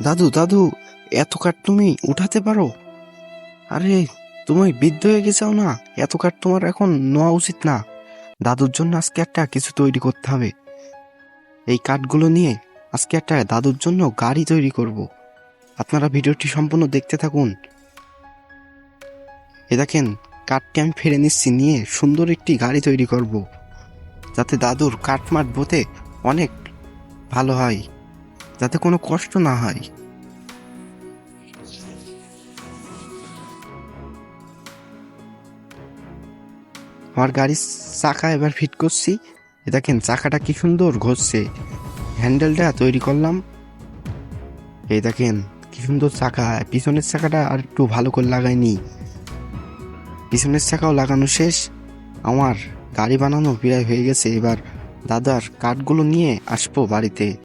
দাদু দাদু, এত কাঠ তুমি উঠাতে পারো? আরে, তুমি বৃদ্ধ হয়ে গেছাও না, এত কাঠ তোমার এখন নেওয়া উচিত না। দাদুর জন্য আজকে একটা কিছু তৈরি করতে হবে। এই কাঠগুলো নিয়ে আজকে একটা দাদুর জন্য গাড়ি তৈরি করব। আপনারা ভিডিওটি সম্পূর্ণ দেখতে থাকুন। এ দেখেন, কাঠটি আমি ফেলে নিচ্ছি, নিয়ে সুন্দর একটি গাড়ি তৈরি করব, যাতে দাদুর কাঠমাট বোতে অনেক ভালো হয়, যাতে কোনো কষ্ট না হয়। আমার গাড়ির চাকা এবার ফিট করছি। এ দেখেন, চাকাটা কি সুন্দর ঘষছে। হ্যান্ডেলটা তৈরি করলাম। এই দেখেন কি সুন্দর চাকা। পিছনের চাকাটা আর একটু ভালো করে লাগাইনি, পিছনের চাকাও লাগানো শেষ। আমার গাড়ি বানানো প্রায় হয়ে গেছে। এবার দাদার কাঠগুলো নিয়ে আসবো বাড়িতে।